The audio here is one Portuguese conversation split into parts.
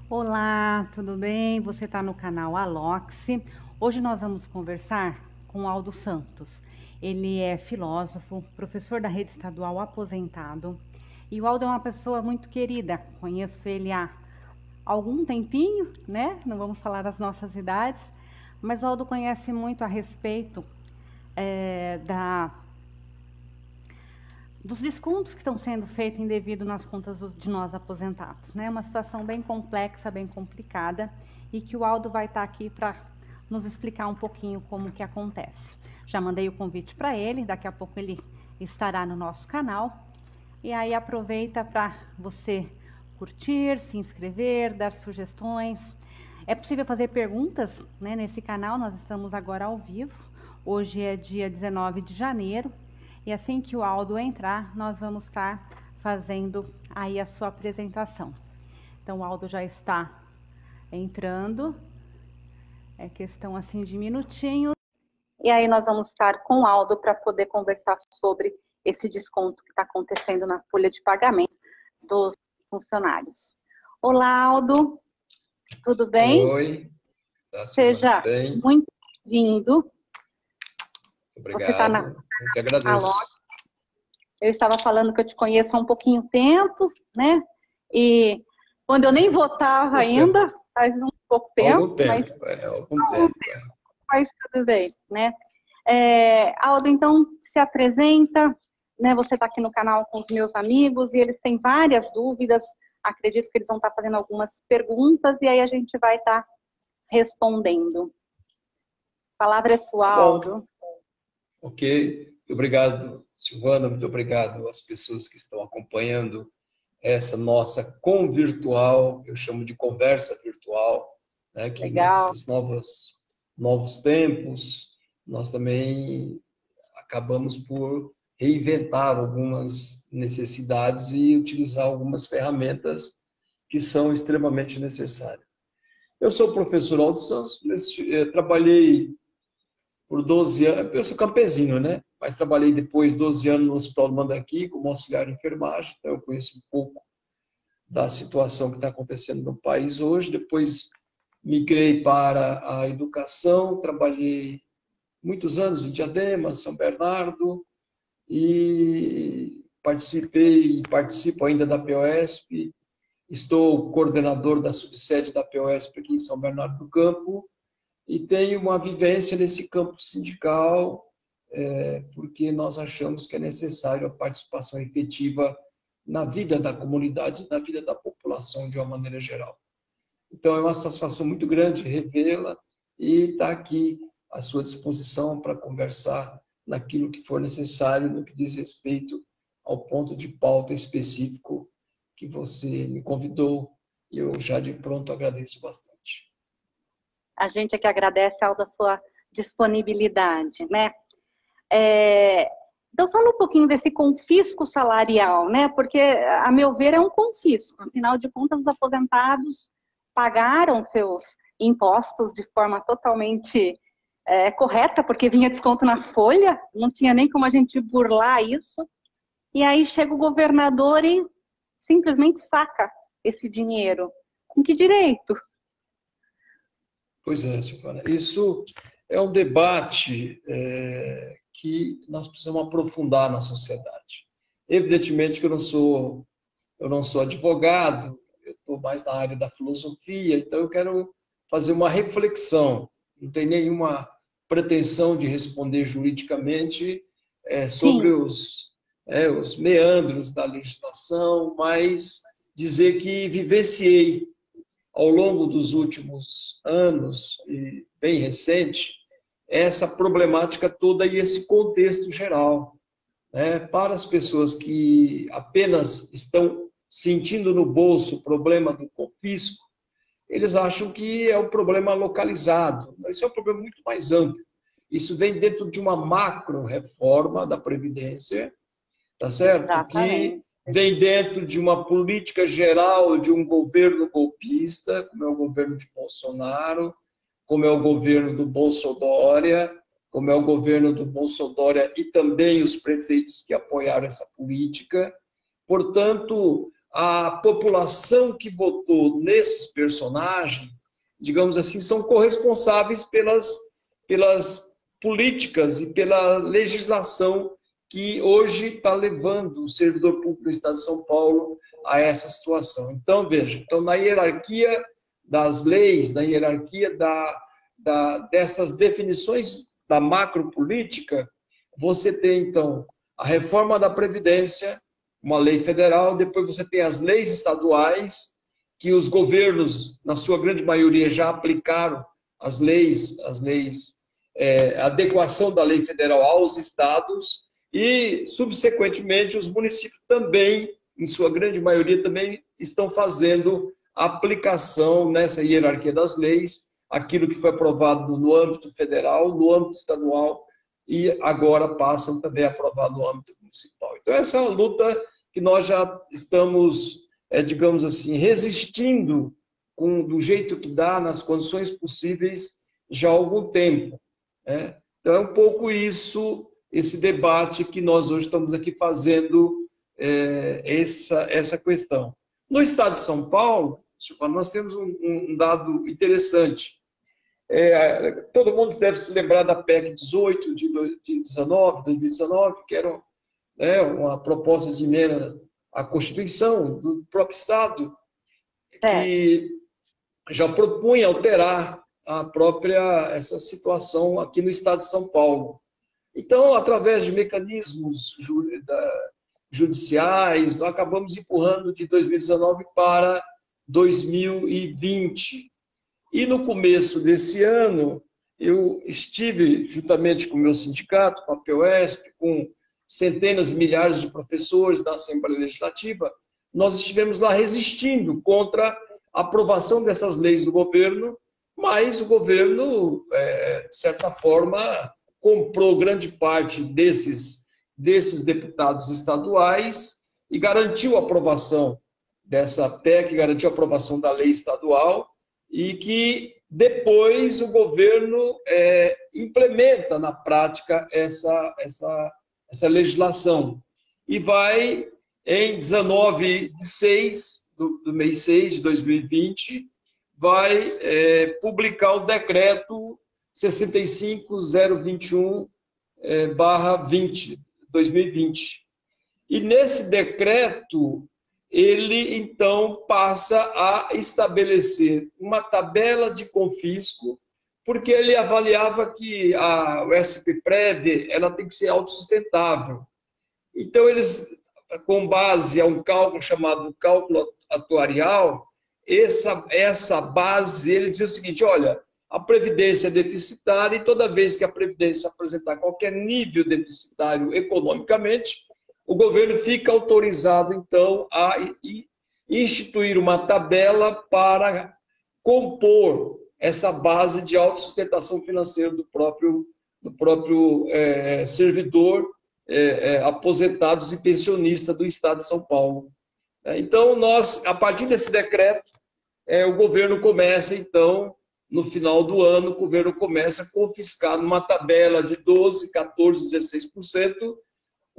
Olá, tudo bem? Você está no canal Aloxi. Hoje nós vamos conversar com o Aldo Santos. Ele é filósofo, professor da rede estadual aposentado. E o Aldo é uma pessoa muito querida. Conheço ele há algum tempinho, né? Não vamos falar das nossas idades, mas o Aldo conhece muito a respeito da dos descontos que estão sendo feitos indevido nas contas de nós aposentados, né? Uma situação bem complexa, bem complicada, e que o Aldo vai estar aqui para nos explicar um pouquinho como que acontece. Já mandei o convite para ele, daqui a pouco ele estará no nosso canal, e aí aproveita para você curtir, se inscrever, dar sugestões. É possível fazer perguntas, né, nesse canal, nós estamos agora ao vivo, hoje é dia 19 de janeiro, e assim que o Aldo entrar, nós vamos estar fazendo aí a sua apresentação. Então, o Aldo já está entrando. É questão assim de minutinhos. E aí nós vamos estar com o Aldo para poder conversar sobre esse desconto que está acontecendo na folha de pagamento dos funcionários. Olá, Aldo. Tudo bem? Oi, Seja bem. muito bem-vindo. Obrigado, você está na eu que agradeço. Eu estava falando que eu te conheço há um pouquinho tempo, né? E quando eu nem votava ainda, faz um pouco tempo. Algum tempo, algum tempo. Mas tudo bem, né? Aldo, então, se apresenta, né? Você está aqui no canal com os meus amigos e eles têm várias dúvidas. Acredito que eles vão estar fazendo algumas perguntas e aí a gente vai estar respondendo. A palavra é sua, Aldo. Ok, obrigado, Silvana, muito obrigado às pessoas que estão acompanhando essa nossa convirtual, eu chamo de conversa virtual, né, que Legal. nesses novos tempos, nós também acabamos por reinventar algumas necessidades e utilizar algumas ferramentas que são extremamente necessárias. Eu sou o professor Aldo Santos, trabalhei por 12 anos, eu sou campesino, né? Mas trabalhei depois 12 anos no Hospital do Mandaqui como auxiliar de enfermagem, então eu conheço um pouco da situação que está acontecendo no país hoje. Depois migrei para a educação, trabalhei muitos anos em Diadema, São Bernardo, e participei e participo ainda da POSP. Estou coordenador da subsede da POSP aqui em São Bernardo do Campo, e tenho uma vivência nesse campo sindical, porque nós achamos que é necessário a participação efetiva na vida da comunidade, na vida da população de uma maneira geral. Então, é uma satisfação muito grande revê-la e estar aqui à sua disposição para conversar naquilo que for necessário, no que diz respeito ao ponto de pauta específico que você me convidou, e eu já de pronto agradeço bastante. A gente é que agradece, Aldo, a sua disponibilidade, né? Então, fala um pouquinho desse confisco salarial, né? Porque, a meu ver, é um confisco. Afinal de contas, os aposentados pagaram seus impostos de forma totalmente correta, porque vinha desconto na folha, não tinha nem como a gente burlar isso. E aí chega o governador e simplesmente saca esse dinheiro. Com que direito? Pois é, Silvana. Isso é um debate que nós precisamos aprofundar na sociedade. Evidentemente que eu não sou advogado, eu estou mais na área da filosofia, então eu quero fazer uma reflexão. Não tem nenhuma pretensão de responder juridicamente sobre os meandros da legislação, mas dizer que vivenciei ao longo dos últimos anos, e bem recente, essa problemática toda e esse contexto geral, né? Para as pessoas que apenas estão sentindo no bolso o problema do confisco, eles acham que é um problema localizado. Isso é um problema muito mais amplo. Isso vem dentro de uma macro-reforma da Previdência, tá certo? Exatamente. Que vem dentro de uma política geral de um governo golpista, como é o governo de Bolsonaro, como é o governo do Bolsodória, como é o governo do Bolsodória e também os prefeitos que apoiaram essa política. Portanto, a população que votou nesses personagens, digamos assim, são corresponsáveis pelas políticas e pela legislação que hoje está levando o servidor público do Estado de São Paulo a essa situação. Então, veja, então, na hierarquia das leis, na hierarquia dessas definições da macropolítica, você tem, então, a reforma da Previdência, uma lei federal, depois você tem as leis estaduais, que os governos, na sua grande maioria, já aplicaram as leis, a adequação da lei federal aos estados, e, subsequentemente, os municípios também, em sua grande maioria, também estão fazendo a aplicação nessa hierarquia das leis, aquilo que foi aprovado no âmbito federal, no âmbito estadual, e agora passam também a aprovar no âmbito municipal. Então, essa é uma luta que nós já estamos, digamos assim, resistindo do jeito que dá, nas condições possíveis, já há algum tempo. Né? Então, é um pouco isso, esse debate que nós hoje estamos aqui fazendo, essa questão. No Estado de São Paulo, nós temos um dado interessante. Todo mundo deve se lembrar da PEC 18 de 2019, que era uma proposta de emenda à Constituição do próprio Estado, que já propunha alterar essa situação aqui no Estado de São Paulo. Então, através de mecanismos judiciais, nós acabamos empurrando de 2019 para 2020. E no começo desse ano, eu estive, juntamente com o meu sindicato, com a POSP, com centenas e milhares de professores da Assembleia Legislativa, nós estivemos lá resistindo contra a aprovação dessas leis do governo, mas o governo, de certa forma, comprou grande parte desses deputados estaduais e garantiu a aprovação dessa PEC, garantiu a aprovação da lei estadual, e que depois o governo implementa na prática essa legislação. E vai, em 19 de 6, do mês 6 de 2020, vai publicar o decreto 65021/2020. E nesse decreto, ele, então, passa a estabelecer uma tabela de confisco, porque ele avaliava que o SPPREV ela tem que ser autossustentável. Então, eles, com base a um cálculo chamado cálculo atuarial, essa base, ele diz o seguinte, olha, a Previdência é deficitária e toda vez que a Previdência apresentar qualquer nível deficitário economicamente, o governo fica autorizado, então, a instituir uma tabela para compor essa base de autossustentação financeira do próprio servidor, aposentados e pensionistas do Estado de São Paulo. Então, a partir desse decreto, o governo começa, então, no final do ano, o governo começa a confiscar numa tabela de 12%, 14%, 16%,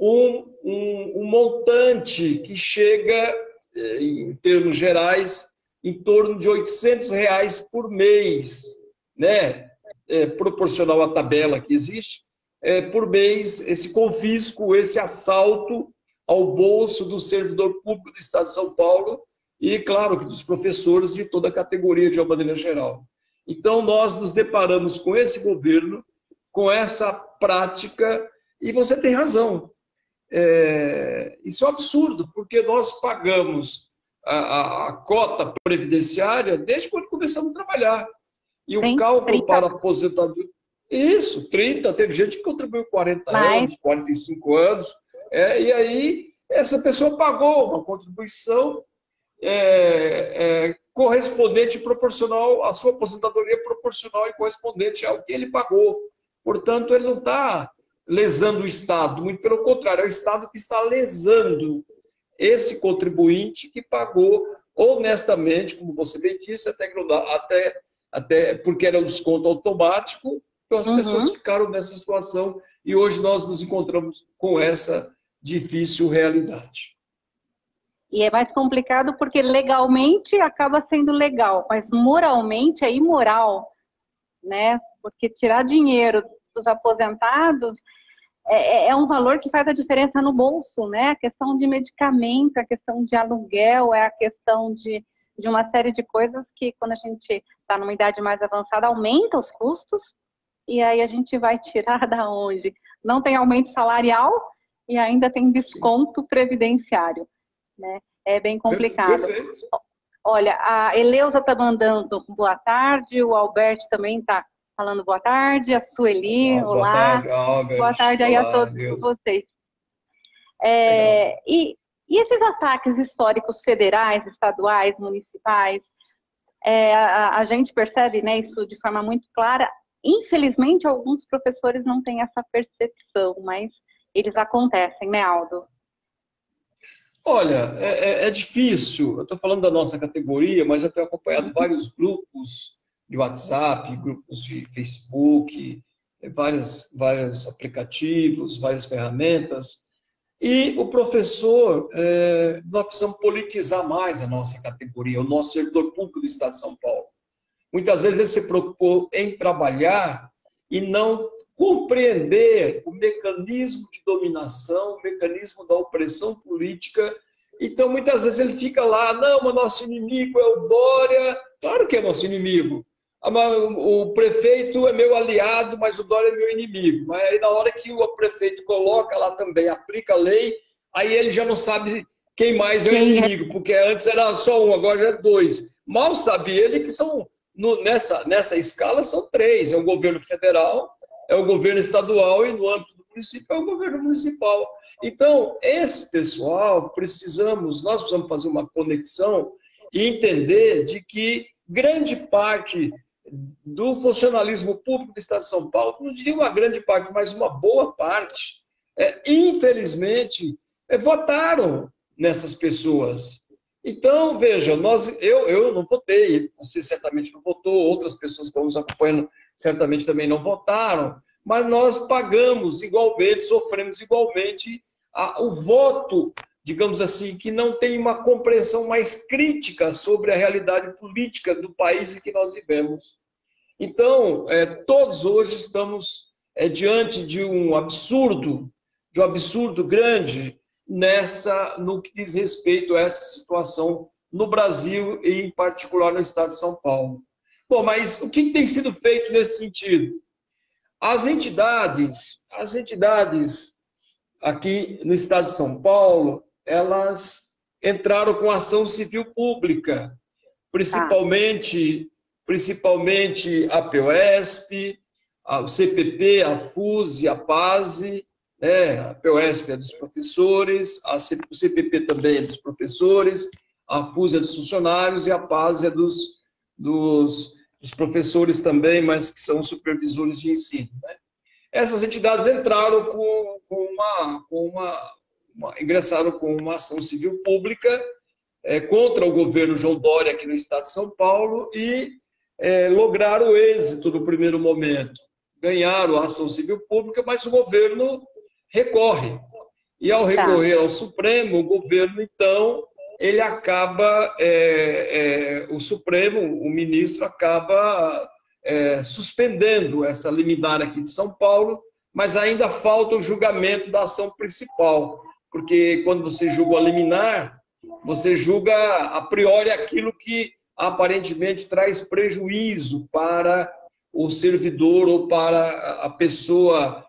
um montante que chega, em termos gerais, em torno de R$800 por mês, né? Proporcional à tabela que existe, por mês, esse confisco, esse assalto ao bolso do servidor público do Estado de São Paulo e, claro, dos professores de toda a categoria, de uma maneira geral. Então, nós nos deparamos com esse governo, com essa prática, e você tem razão. Isso é um absurdo, porque nós pagamos a cota previdenciária desde quando começamos a trabalhar. E o cálculo 30. Para aposentadoria... Isso, 30. Teve gente que contribuiu 40 anos, 45 anos. E aí, essa pessoa pagou uma contribuição correspondente, proporcional, a sua aposentadoria proporcional e correspondente ao que ele pagou. Portanto, ele não está lesando o Estado, muito pelo contrário, é o Estado que está lesando esse contribuinte que pagou honestamente, como você bem disse, até porque era um desconto automático, então as pessoas ficaram nessa situação e hoje nós nos encontramos com essa difícil realidade. E é mais complicado porque legalmente acaba sendo legal, mas moralmente é imoral, né? Porque tirar dinheiro dos aposentados é um valor que faz a diferença no bolso, né? A questão de medicamento, a questão de aluguel, é a questão de uma série de coisas que, quando a gente está numa idade mais avançada, aumenta os custos, e aí a gente vai tirar da onde? Não tem aumento salarial e ainda tem desconto previdenciário, né? É bem complicado. Perfeito. Olha, a Eleusa está mandando boa tarde, o Alberto também está falando boa tarde, a Sueli, Boa olá. tarde, Albert. Boa tarde aí a Olá, todos Deus. vocês. Legal. E esses ataques históricos federais, estaduais, municipais, a gente percebe, né, isso de forma muito clara. Infelizmente, alguns professores não têm essa percepção, mas eles acontecem, né, Aldo? Olha, é difícil. Eu estou falando da nossa categoria, mas eu tenho acompanhado vários grupos de WhatsApp, grupos de Facebook, vários aplicativos, várias ferramentas. E o professor, nós precisamos politizar mais a nossa categoria, o nosso servidor público do Estado de São Paulo. Muitas vezes ele se preocupou em trabalhar e não compreender o mecanismo de dominação, o mecanismo da opressão política. Então, muitas vezes ele fica lá, não, mas nosso inimigo é o Dória. Claro que é nosso inimigo. O prefeito é meu aliado, mas o Dória é meu inimigo. Mas aí, na hora que o prefeito coloca lá também, aplica a lei, aí ele já não sabe quem mais é o inimigo, porque antes era só um, agora já é dois. Mal sabe ele que são, nessa escala, são três. É o governo federal, é o governo estadual e, no âmbito do município, é o governo municipal. Então, esse pessoal, nós precisamos fazer uma conexão e entender de que grande parte do funcionalismo público do Estado de São Paulo, não diria uma grande parte, mas uma boa parte, infelizmente, votaram nessas pessoas. Então, veja, eu não votei, você certamente não votou, outras pessoas que estão nos acompanhando certamente também não votaram, mas nós pagamos igualmente, sofremos igualmente o voto, digamos assim, que não tem uma compreensão mais crítica sobre a realidade política do país em que nós vivemos. Então, todos hoje estamos diante de um absurdo grande no que diz respeito a essa situação no Brasil e, em particular, no estado de São Paulo. Bom, mas o que tem sido feito nesse sentido? As entidades aqui no estado de São Paulo, elas entraram com ação civil pública, principalmente a POSP, o CPP, a FUSE, a PASE, a POSP é dos professores, o CPP também é dos professores, a FUSE é dos funcionários e a PASE é dos professores também, mas que são supervisores de ensino, né? Essas entidades entraram ingressaram com uma ação civil pública contra o governo João Dória aqui no estado de São Paulo e lograram o êxito no primeiro momento. Ganharam a ação civil pública, mas o governo recorre. E ao recorrer ao Supremo, o governo, então, ele acaba, o Supremo, o ministro acaba suspendendo essa liminar aqui de São Paulo, mas ainda falta o julgamento da ação principal, porque quando você julga a liminar, você julga a priori aquilo que aparentemente traz prejuízo para o servidor ou para a pessoa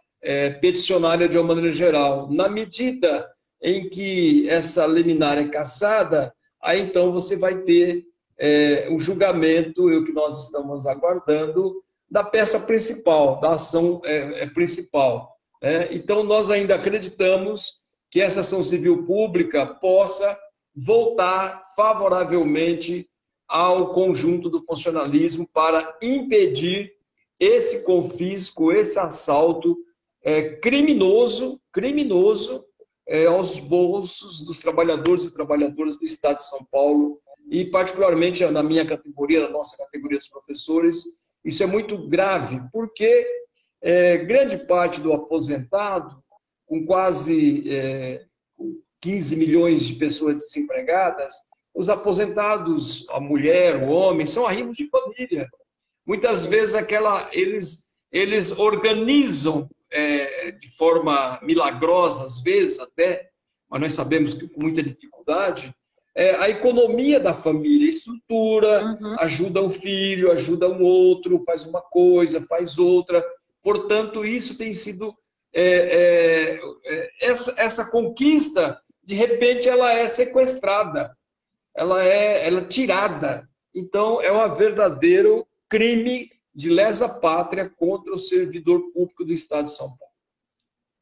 peticionária de uma maneira geral. Na medida em que essa liminar é cassada, aí então você vai ter o julgamento, o que nós estamos aguardando, da peça principal, da ação principal. Então, nós ainda acreditamos que essa ação civil pública possa voltar favoravelmente ao conjunto do funcionalismo para impedir esse confisco, esse assalto criminoso aos bolsos dos trabalhadores e trabalhadoras do Estado de São Paulo, e particularmente na minha categoria, na nossa categoria dos professores. Isso é muito grave, porque grande parte do aposentado, com quase 15 milhões de pessoas desempregadas, os aposentados, a mulher, o homem, são arrimos de família. Muitas vezes eles organizam de forma milagrosa, às vezes até, mas nós sabemos que com muita dificuldade, a economia da família, estrutura, ajuda o filho, ajuda o outro, faz uma coisa, faz outra. Portanto, isso tem sido... essa conquista, de repente, ela é sequestrada, ela é tirada. Então, é um verdadeiro crime de lesa pátria contra o servidor público do Estado de São Paulo.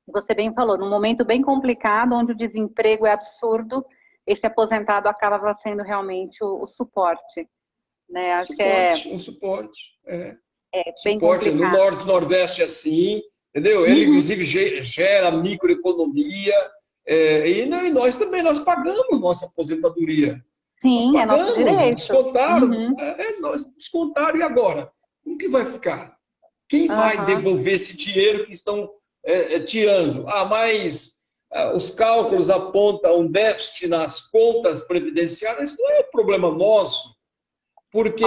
Você bem falou, num momento bem complicado, onde o desemprego é absurdo, esse aposentado acaba sendo realmente o suporte. Né? Acho que um suporte. Bem suporte. Complicado. No Norte e Nordeste é assim, entendeu? Ele, inclusive, gera microeconomia, e nós também, nós pagamos nossa aposentadoria. Sim, nós pagamos, é nosso direito. Descontaram, nós descontaram, e agora? Como que vai ficar? Quem vai devolver esse dinheiro que estão tirando? Mas os cálculos apontam um déficit nas contas previdenciárias. Isso não é problema nosso, porque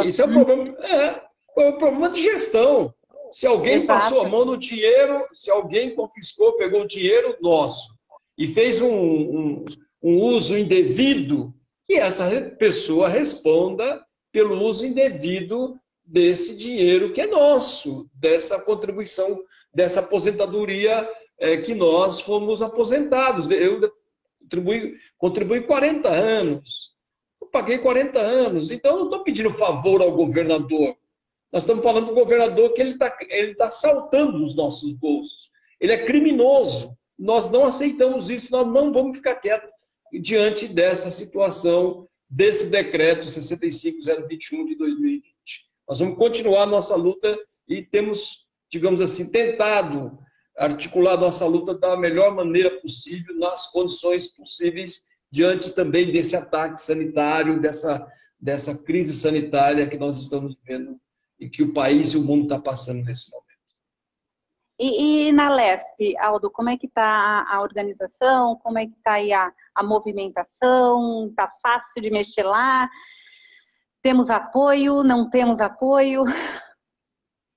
isso é um problema de gestão. Se alguém passou a mão no dinheiro, se alguém confiscou, pegou o dinheiro nosso e fez um uso indevido, que essa pessoa responda pelo uso indevido desse dinheiro que é nosso, dessa contribuição, dessa aposentadoria que nós fomos aposentados. Eu contribuí 40 anos, eu paguei 40 anos, então eu não estou pedindo favor ao governador. Nós estamos falando do governador que ele tá assaltando os nossos bolsos. Ele é criminoso. Nós não aceitamos isso, nós não vamos ficar quietos diante dessa situação, desse decreto 65021 de 2020. Nós vamos continuar a nossa luta e temos, digamos assim, tentado articular a nossa luta da melhor maneira possível, nas condições possíveis, diante também desse ataque sanitário, dessa crise sanitária que nós estamos vivendo e que o país e o mundo está passando nesse momento. E na LESP, Aldo, como é que está a organização? Como é que está aí a movimentação? Está fácil de mexer lá? Temos apoio? Não temos apoio?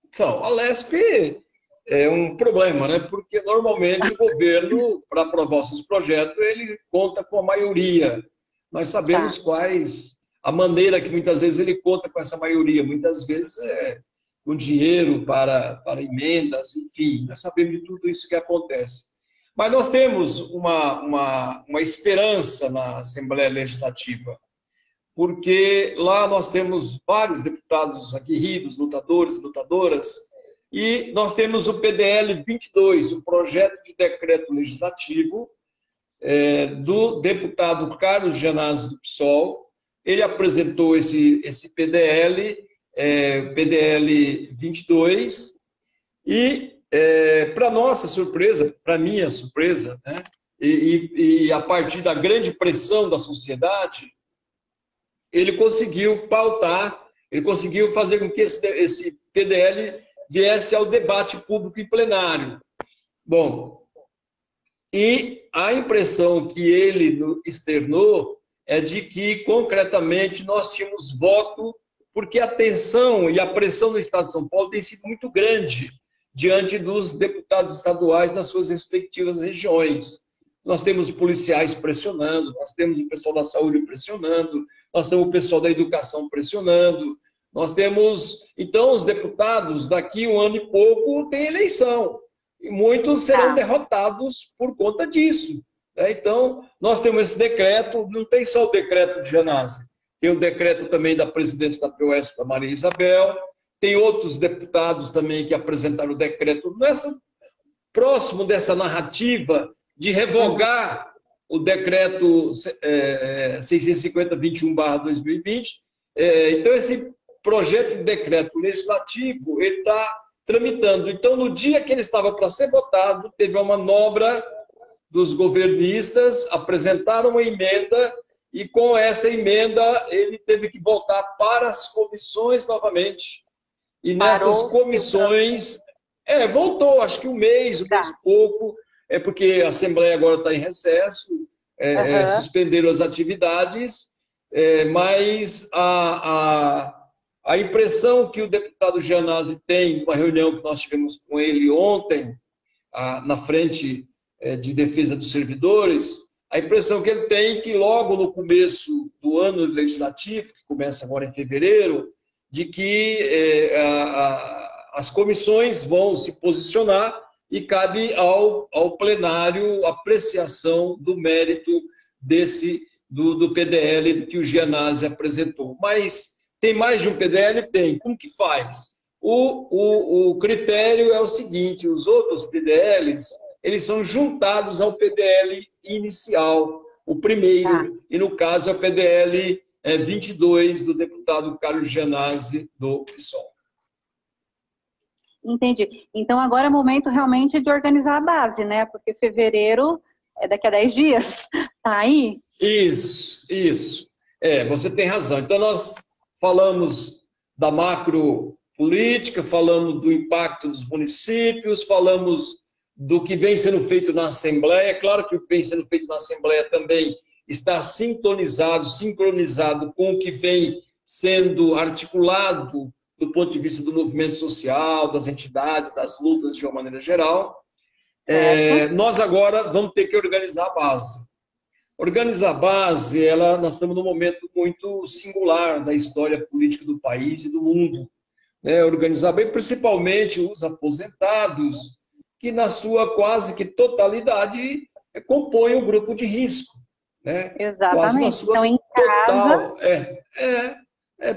Então, a LESP é um problema, né? Porque normalmente o governo, para aprovar os seus projetos, ele conta com a maioria. Nós sabemos a maneira que muitas vezes ele conta com essa maioria. Muitas vezes com dinheiro para emendas, enfim, nós sabemos de tudo isso que acontece. Mas nós temos uma esperança na Assembleia Legislativa, porque lá nós temos vários deputados aguerridos, lutadores, lutadoras, e nós temos o PDL 22, o projeto de decreto legislativo do deputado Carlos Gianazzi do PSOL. Ele apresentou esse PDL, PDL 22, e para nossa surpresa, para minha surpresa, né, e a partir da grande pressão da sociedade, ele conseguiu pautar, ele conseguiu fazer com que esse PDL viesse ao debate público e plenário. Bom, e a impressão que ele externou é de que, concretamente, nós tínhamos voto, porque a tensão e a pressão no Estado de São Paulo tem sido muito grande diante dos deputados estaduais nas suas respectivas regiões. Nós temos policiais pressionando, nós temos o pessoal da saúde pressionando, nós temos o pessoal da educação pressionando, nós temos... Então, os deputados, daqui um ano e pouco, tem eleição, e muitos serão derrotados por conta disso. Então, nós temos esse decreto, não tem só o decreto de Gianazzi, tem o decreto também da presidente da POS, da Maria Isabel, tem outros deputados também que apresentaram o decreto próximo dessa narrativa de revogar o decreto 650-21/2020. Então, esse projeto de decreto legislativo, ele está tramitando. Então, no dia que ele estava para ser votado, teve uma manobra dos governistas, apresentaram uma emenda, e com essa emenda ele teve que voltar para as comissões novamente. E nessas comissões... voltou, acho que um mês e pouco. é porque a Assembleia agora está em recesso, suspenderam as atividades, mas a impressão que o deputado Gianazzi tem, numa reunião que nós tivemos com ele ontem, na frente de defesa dos servidores, a impressão que ele tem é que logo no começo do ano legislativo, que começa agora em fevereiro, de que as comissões vão se posicionar e cabe ao plenário apreciação do mérito do PDL que o Gianazzi apresentou. Mas tem mais de um PDL? Tem. Como que faz? O critério é o seguinte, os outros PDLs, eles são juntados ao PDL inicial, o primeiro, e no caso é o PDL 22 do deputado Carlos Gianazzi, do PSOL. Entendi. Então agora é o momento realmente de organizar a base, né? Porque fevereiro é daqui a 10 dias, tá aí? Isso. Você tem razão. Então nós falamos da macro política, falamos do impacto dos municípios, falamos do que vem sendo feito na Assembleia. Claro que o que vem sendo feito na Assembleia também está sincronizado com o que vem sendo articulado do ponto de vista do movimento social, das entidades, das lutas de uma maneira geral. Nós agora vamos ter que organizar a base. Organizar a base, nós estamos num momento muito singular da história política do país e do mundo. Organizar bem, principalmente os aposentados, que na sua quase que totalidade compõem o grupo de risco. Exatamente. Quase na sua então, em total. casa...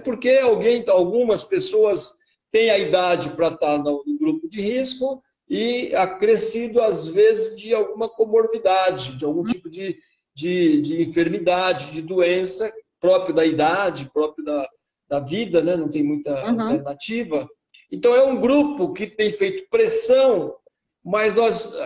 Porque algumas pessoas têm a idade para estar no grupo de risco e acrescido, às vezes, de alguma comorbidade, de algum tipo de enfermidade, de doença próprio da idade, próprio da vida, né? Não tem muita alternativa. Então, é um grupo que tem feito pressão, mas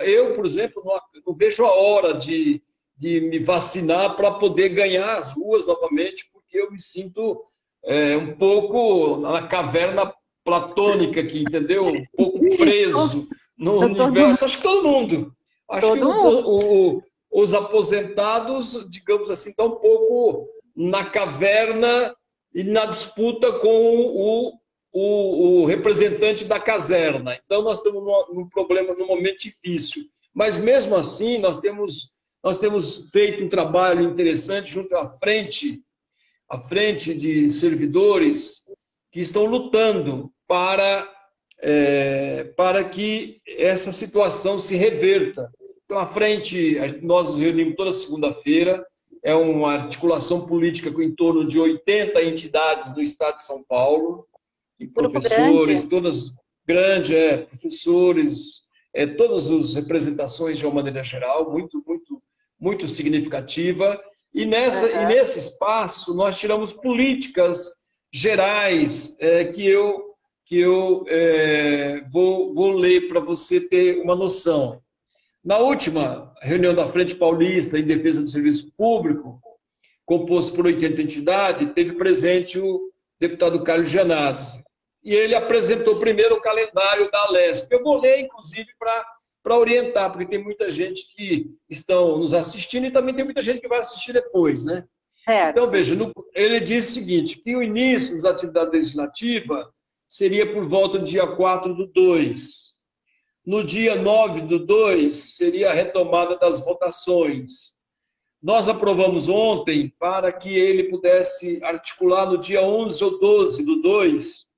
eu, por exemplo, não vejo a hora de me vacinar para poder ganhar as ruas novamente, porque eu me sinto um pouco na caverna platônica aqui, entendeu? Um pouco preso no universo. Acho que todo mundo. Acho que os aposentados, digamos assim, estão um pouco na caverna e na disputa com o representante da caserna. Então, nós estamos num problema, num momento difícil. Mas, mesmo assim, nós temos feito um trabalho interessante junto à frente de servidores que estão lutando para que essa situação se reverta. Então, à frente, nós nos reunimos toda segunda-feira, é uma articulação política com em torno de 80 entidades do estado de São Paulo, e professores, todas grandes, professores, todas as representações de uma maneira geral, muito, muito, muito significativa. E nesse espaço nós tiramos políticas gerais que eu vou ler para você ter uma noção. Na última reunião da Frente Paulista em Defesa do Serviço Público, composto por 80 entidades, teve presente o deputado Carlos Gianazzi. E ele apresentou primeiro o calendário da Alesp. Eu vou ler, inclusive, para orientar, porque tem muita gente que estão nos assistindo e também tem muita gente que vai assistir depois, né? Então, veja, ele disse o seguinte, que o início das atividades legislativas seria por volta do dia 4/2. No dia 9/2 seria a retomada das votações. Nós aprovamos ontem para que ele pudesse articular no dia 11 ou 12/2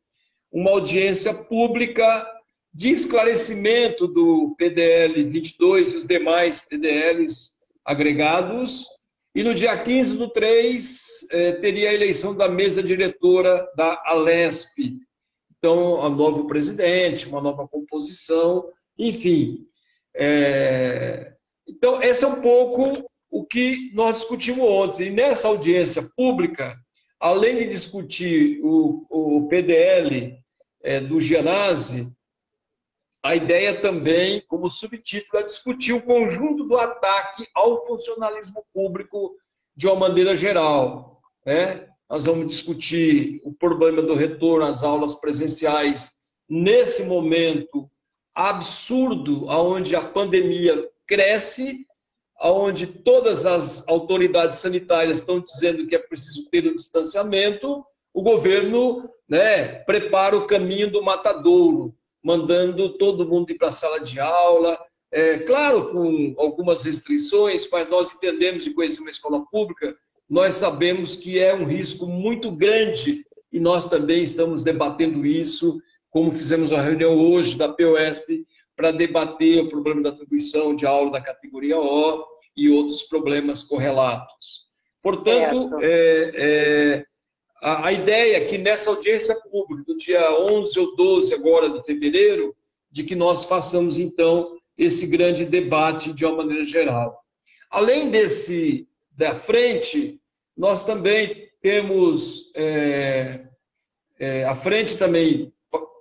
uma audiência pública de esclarecimento do PDL 22 e os demais PDLs agregados, e no dia 15/3 teria a eleição da mesa diretora da Alesp. Então, um novo presidente, uma nova composição, enfim. Então, esse é um pouco o que nós discutimos ontem. E nessa audiência pública, além de discutir o PDL do Gianazzi, a ideia também, como subtítulo, é discutir o conjunto do ataque ao funcionalismo público de uma maneira geral, né? Nós vamos discutir o problema do retorno às aulas presenciais nesse momento absurdo, onde a pandemia cresce, onde todas as autoridades sanitárias estão dizendo que é preciso ter o distanciamento, o governo, né, prepara o caminho do matadouro, mandando todo mundo ir para a sala de aula, claro, com algumas restrições, mas nós entendemos e conhecemos a escola pública, nós sabemos que é um risco muito grande e nós também estamos debatendo isso, como fizemos uma reunião hoje da POSP, para debater o problema da atribuição de aula da categoria O e outros problemas correlatos. Portanto, a ideia é que nessa audiência pública, do dia 11 ou 12 agora de fevereiro, de que nós façamos, então, esse grande debate de uma maneira geral. Além da frente, nós também temos, a frente também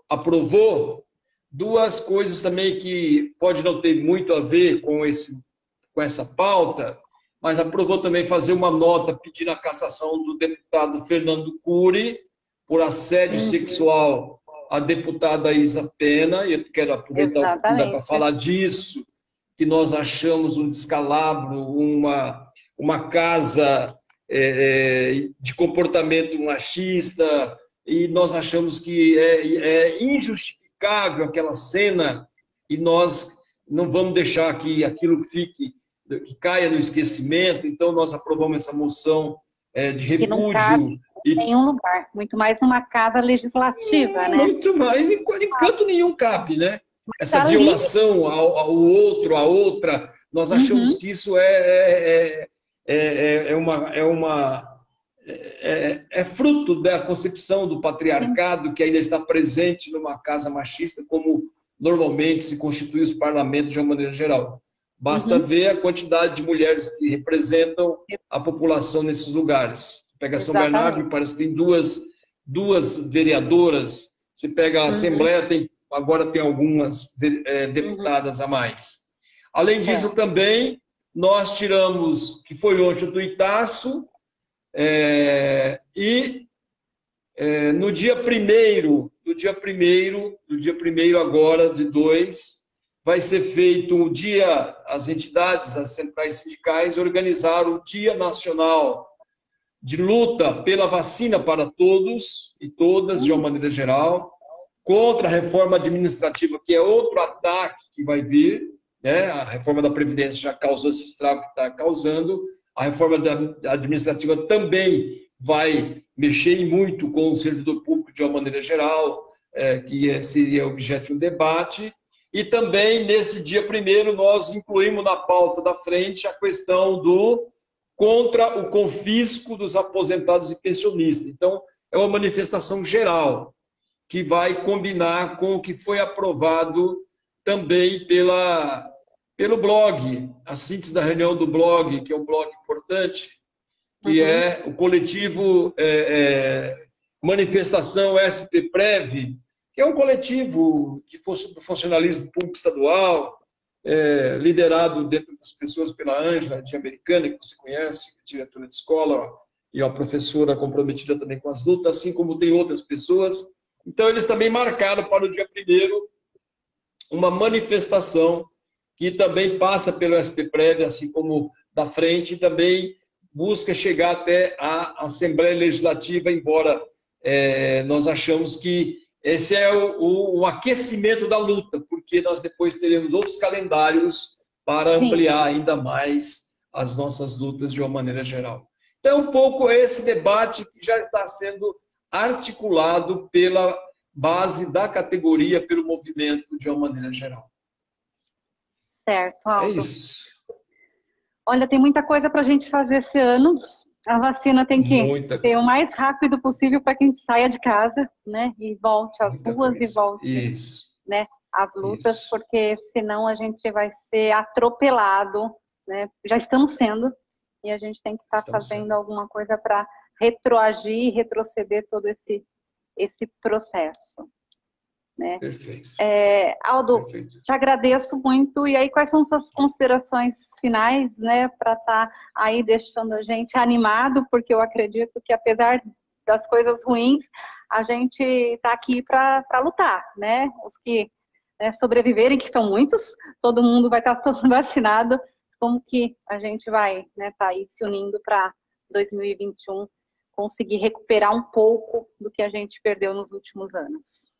aprovou duas coisas também que pode não ter muito a ver com essa pauta, mas aprovou também fazer uma nota pedindo a cassação do deputado Fernando Cury por assédio sexual à deputada Isa Pena, e eu quero aproveitar para falar disso, que nós achamos um descalabro, uma casa de comportamento machista, e nós achamos que é injustificável aquela cena, e nós não vamos deixar que aquilo que caia no esquecimento. Então nós aprovamos essa moção de repúdio. Em nenhum lugar, muito mais numa casa legislativa, né? Muito mais, em canto nenhum cabe, né? Essa violação ao outro, à outra, nós achamos que isso é fruto da concepção do patriarcado que ainda está presente numa casa machista, como normalmente se constitui os parlamentos de uma maneira geral. Basta ver a quantidade de mulheres que representam a população nesses lugares. Você pega São Bernardo, parece que tem duas vereadoras. Você pega a Assembleia, agora tem algumas deputadas a mais. Além disso, também, nós tiramos, que foi ontem o tuitaço, no dia 1º agora, de 2, vai ser feito um dia, as entidades, as centrais sindicais, organizaram o Dia Nacional de Luta pela Vacina para Todos e Todas, de uma maneira geral, contra a reforma administrativa, que é outro ataque que vai vir, né? A reforma da Previdência já causou esse estrago que está causando, a reforma administrativa também vai mexer muito com o servidor público de uma maneira geral, que seria objeto de um debate. E também, nesse dia 1º, nós incluímos na pauta da frente a questão contra o confisco dos aposentados e pensionistas. Então, é uma manifestação geral, que vai combinar com o que foi aprovado também pelo blog, a síntese da reunião do blog, que é um blog importante, que é o coletivo Manifestação SP-Prev, que é um coletivo do funcionalismo público estadual, liderado dentro das pessoas pela Ângela de Americana, que você conhece, diretora de escola, e uma professora comprometida também com as lutas, assim como tem outras pessoas. Então, eles também marcaram para o dia 1º uma manifestação que também passa pelo SP-Prev, assim como da frente, e também busca chegar até a Assembleia Legislativa, embora nós achamos que esse é o aquecimento da luta, porque nós depois teremos outros calendários para ampliar ainda mais as nossas lutas de uma maneira geral. Então, um pouco esse debate que já está sendo articulado pela base da categoria, pelo movimento de uma maneira geral. Certo, Aldo. É isso. Olha, tem muita coisa para a gente fazer esse ano. A vacina tem que ter o mais rápido possível para que a gente saia de casa, né? E volte às ruas e volte, né, às lutas, porque senão a gente vai ser atropelado, né? Já estamos sendo, e a gente tem que estar fazendo alguma coisa para retroagir, retroceder todo esse processo. Né? Perfeito. Aldo, te agradeço muito. E aí, quais são suas considerações finais, né, para estar aí deixando a gente animado, porque eu acredito que, apesar das coisas ruins, a gente está aqui para lutar, né? Os que né, sobreviverem, que são muitos, todo mundo vai estar todo vacinado, como que a gente vai, né, tá aí se unindo para 2021 conseguir recuperar um pouco do que a gente perdeu nos últimos anos.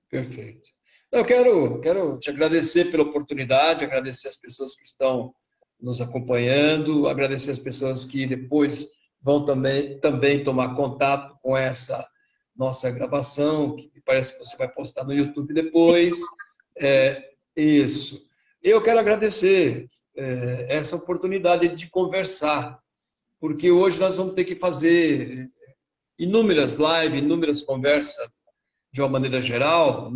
Perfeito. Eu quero te agradecer pela oportunidade, agradecer as pessoas que estão nos acompanhando, agradecer as pessoas que depois vão também tomar contato com essa nossa gravação, que parece que você vai postar no YouTube depois. Isso. Eu quero agradecer essa oportunidade de conversar, porque hoje nós vamos ter que fazer inúmeras lives, inúmeras conversas, de uma maneira geral,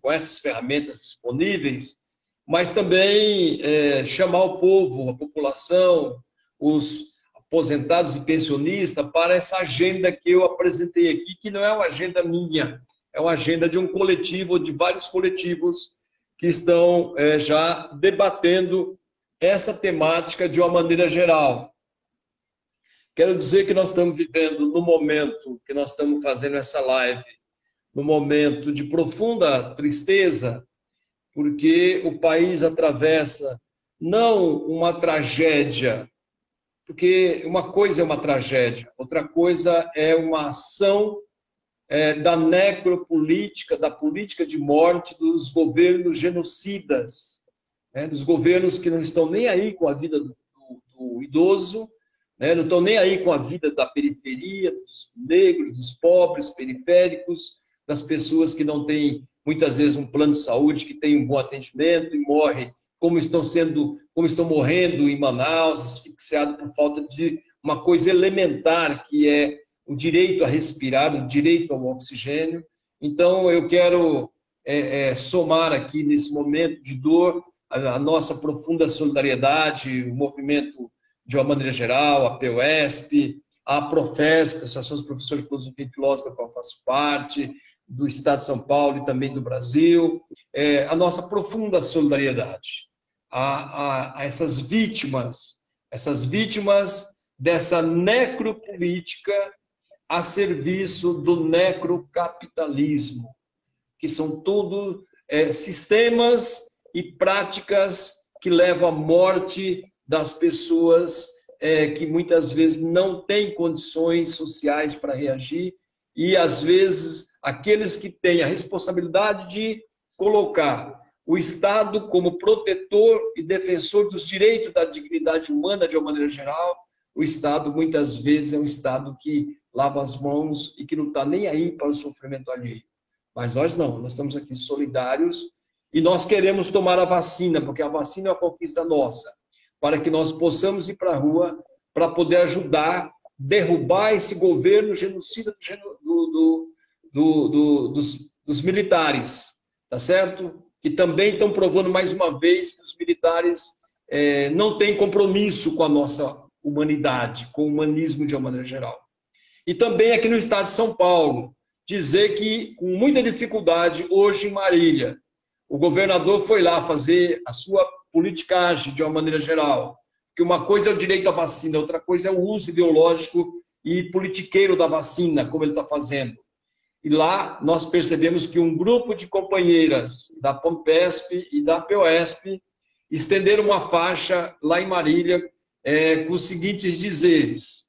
com essas ferramentas disponíveis, mas também chamar o povo, a população, os aposentados e pensionistas para essa agenda que eu apresentei aqui, que não é uma agenda minha, é uma agenda de um coletivo, de vários coletivos que estão já debatendo essa temática de uma maneira geral. Quero dizer que nós estamos vivendo, no momento que nós estamos fazendo essa live, no momento de profunda tristeza, porque o país atravessa não uma tragédia, porque uma coisa é uma tragédia, outra coisa é uma ação da necropolítica, da política de morte dos governos genocidas, dos governos que não estão nem aí com a vida do idoso, não estão nem aí com a vida da periferia, dos negros, dos pobres, periféricos, das pessoas que não têm, muitas vezes, um plano de saúde, que tem um bom atendimento e morrem, como estão morrendo em Manaus, asfixiados por falta de uma coisa elementar, que é o direito a respirar, o direito ao oxigênio. Então, eu quero somar aqui, nesse momento de dor, a nossa profunda solidariedade, o movimento, de uma maneira geral, a POSP, a Profesp, Associação dos Professores de Filosofia e Filósofia, da qual eu faço parte, do Estado de São Paulo e também do Brasil, a nossa profunda solidariedade a essas vítimas dessa necropolítica a serviço do necrocapitalismo, que são tudo sistemas e práticas que levam à morte das pessoas que muitas vezes não têm condições sociais para reagir, e às vezes aqueles que têm a responsabilidade de colocar o Estado como protetor e defensor dos direitos da dignidade humana de uma maneira geral, o Estado muitas vezes é um Estado que lava as mãos e que não está nem aí para o sofrimento alheio. Mas nós não, nós estamos aqui solidários e nós queremos tomar a vacina, porque a vacina é uma conquista nossa, para que nós possamos ir para a rua para poder ajudar, derrubar esse governo genocida dos militares, tá certo? Que também estão provando mais uma vez que os militares não têm compromisso com a nossa humanidade, com o humanismo de uma maneira geral. E também aqui no estado de São Paulo, dizer que com muita dificuldade hoje em Marília, o governador foi lá fazer a sua politicagem de uma maneira geral, que uma coisa é o direito à vacina, outra coisa é o uso ideológico e politiqueiro da vacina, como ele está fazendo. E lá nós percebemos que um grupo de companheiras da PAMPESP e da POSP estenderam uma faixa lá em Marília com os seguintes dizeres: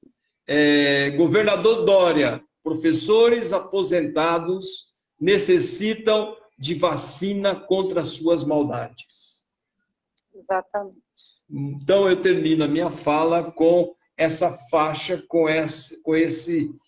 governador Dória, professores aposentados necessitam de vacina contra as suas maldades. Exatamente. Então eu termino a minha fala com essa faixa, com esse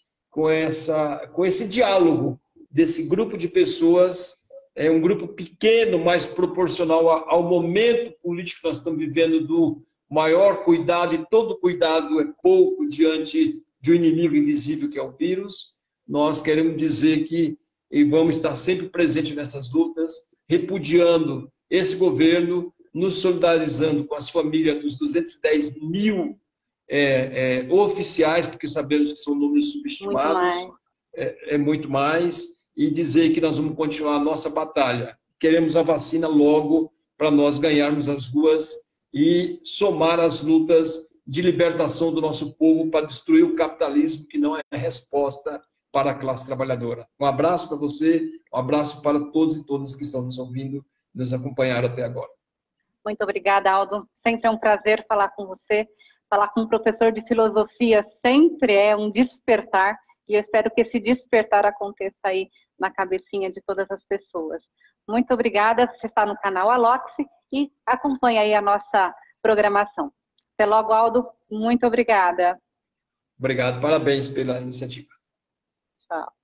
diálogo desse grupo de pessoas, um grupo pequeno, mas proporcional ao momento político que nós estamos vivendo, do maior cuidado, e todo cuidado é pouco diante de um inimigo invisível que é o vírus. Nós queremos dizer que vamos estar sempre presentes nessas lutas, repudiando esse governo, nos solidarizando com as famílias dos 210 mil oficiais, porque sabemos que são números subestimados, muito mais, e dizer que nós vamos continuar a nossa batalha. Queremos a vacina logo para nós ganharmos as ruas e somar as lutas de libertação do nosso povo para destruir o capitalismo, que não é a resposta para a classe trabalhadora. Um abraço para você, um abraço para todos e todas que estão nos ouvindo, nos acompanhar até agora. Muito obrigada, Aldo. Sempre é um prazer falar com você. Falar com um professor de filosofia sempre é um despertar, e eu espero que esse despertar aconteça aí na cabecinha de todas as pessoas. Muito obrigada, você está no canal Aloxi e acompanha aí a nossa programação. Até logo, Aldo. Muito obrigada. Obrigado, parabéns pela iniciativa. Tchau.